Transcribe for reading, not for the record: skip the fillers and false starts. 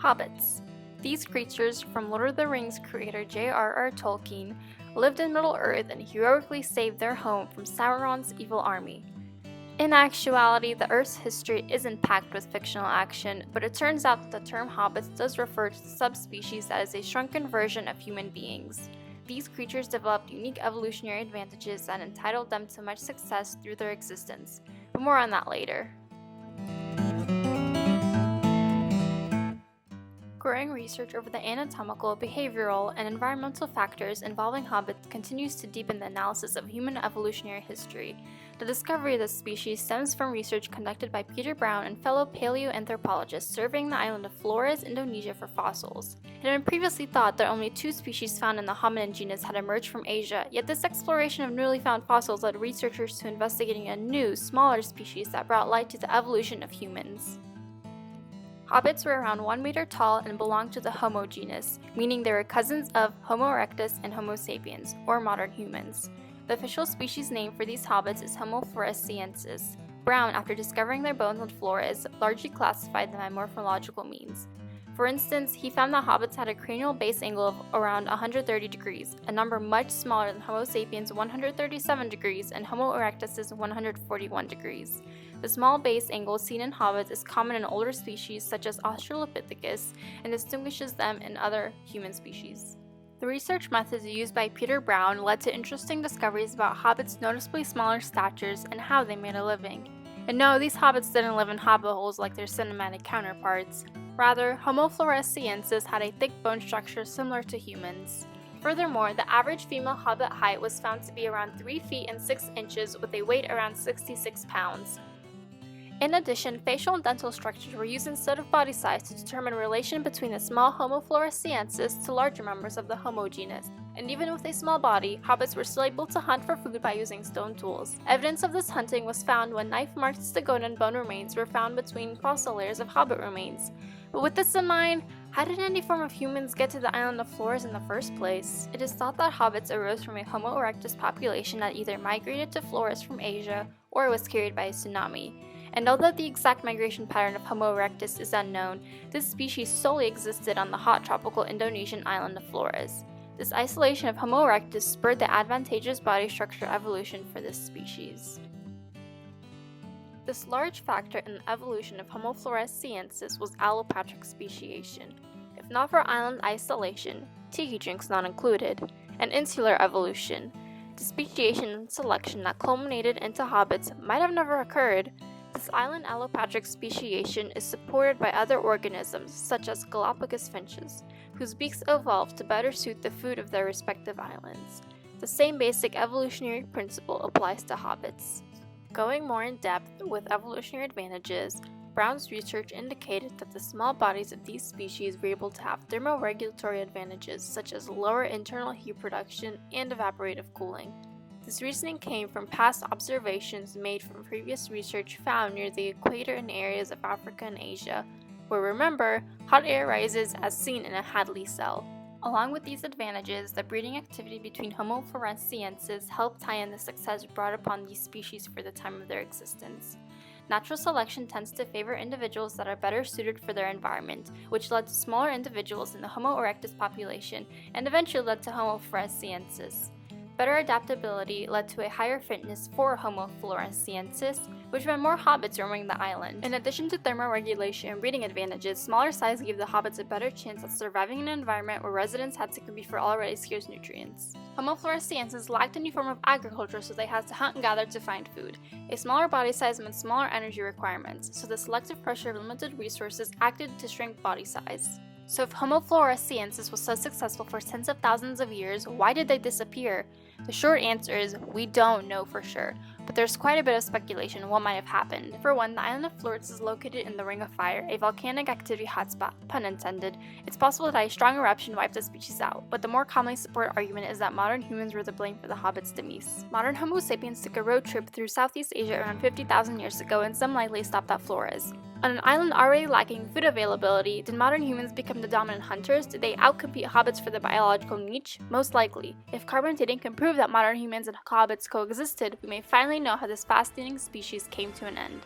Hobbits. These creatures, from Lord of the Rings creator J.R.R. Tolkien, lived in Middle-earth and heroically saved their home from Sauron's evil army. In actuality, the Earth's history isn't packed with fictional action, but it turns out that the term hobbits does refer to the subspecies that is a shrunken version of human beings. These creatures developed unique evolutionary advantages that entitled them to much success through their existence, but more on that later. Growing research over the anatomical, behavioral, and environmental factors involving hobbits continues to deepen the analysis of human evolutionary history. The discovery of this species stems from research conducted by Peter Brown and fellow paleoanthropologists surveying the island of Flores, Indonesia for fossils. It had been previously thought that only 2 species found in the hominin genus had emerged from Asia, yet this exploration of newly found fossils led researchers to investigating a new, smaller species that brought light to the evolution of humans. Hobbits were around 1 meter tall and belonged to the Homo genus, meaning they were cousins of Homo erectus and Homo sapiens, or modern humans. The official species name for these hobbits is Homo floresiensis. Brown, after discovering their bones on Flores, largely classified them by morphological means. For instance, he found that hobbits had a cranial base angle of around 130 degrees, a number much smaller than Homo sapiens' 137 degrees and Homo erectus' 141 degrees. The small base angle seen in hobbits is common in older species such as Australopithecus and distinguishes them in other human species. The research methods used by Peter Brown led to interesting discoveries about hobbits' noticeably smaller statures and how they made a living. And no, these hobbits didn't live in hobbit holes like their cinematic counterparts. Rather, Homo floresiensis had a thick bone structure similar to humans. Furthermore, the average female hobbit height was found to be around 3 feet and 6 inches with a weight around 66 pounds. In addition, facial and dental structures were used instead of body size to determine relation between the small Homo floresiensis to larger members of the Homo genus. And even with a small body, hobbits were still able to hunt for food by using stone tools. Evidence of this hunting was found when knife-marked stegodon bone remains were found between fossil layers of hobbit remains. But with this in mind, how did any form of humans get to the island of Flores in the first place? It is thought that hobbits arose from a Homo erectus population that either migrated to Flores from Asia or was carried by a tsunami. And although the exact migration pattern of Homo erectus is unknown, this species solely existed on the hot tropical Indonesian island of Flores. This isolation of Homo erectus spurred the advantageous body structure evolution for this species. This large factor in the evolution of Homo floresiensis was allopatric speciation. If not for island isolation, tiki drinks not included, and insular evolution, the speciation and selection that culminated into hobbits might have never occurred. This island allopatric speciation is supported by other organisms such as Galapagos finches, whose beaks evolved to better suit the food of their respective islands. The same basic evolutionary principle applies to hobbits. Going more in depth with evolutionary advantages, Brown's research indicated that the small bodies of these species were able to have thermoregulatory advantages such as lower internal heat production and evaporative cooling. This reasoning came from past observations made from previous research found near the equator in areas of Africa and Asia, where, remember, hot air rises as seen in a Hadley cell. Along with these advantages, the breeding activity between Homo floresiensis helped tie in the success brought upon these species for the time of their existence. Natural selection tends to favor individuals that are better suited for their environment, which led to smaller individuals in the Homo erectus population and eventually led to Homo floresiensis. Better adaptability led to a higher fitness for Homo floresiensis, which meant more hobbits roaming the island. In addition to thermoregulation and breeding advantages, smaller size gave the hobbits a better chance at surviving in an environment where residents had to compete for already scarce nutrients. Homo floresiensis lacked any form of agriculture, so they had to hunt and gather to find food. A smaller body size meant smaller energy requirements, so the selective pressure of limited resources acted to shrink body size. So if Homo floresiensis was so successful for tens of thousands of years, why did they disappear? The short answer is we don't know for sure, but there's quite a bit of speculation on what might have happened. For one, the island of Flores is located in the Ring of Fire, a volcanic activity hotspot, pun intended. It's possible that a strong eruption wiped the species out, but the more commonly supported argument is that modern humans were to blame for the hobbits' demise. Modern Homo sapiens took a road trip through Southeast Asia around 50,000 years ago, and some likely stopped at Flores. On an island already lacking food availability, did modern humans become the dominant hunters? Did they outcompete hobbits for the biological niche? Most likely. If carbon dating can prove that modern humans and hobbits coexisted, we may finally know how this fascinating species came to an end.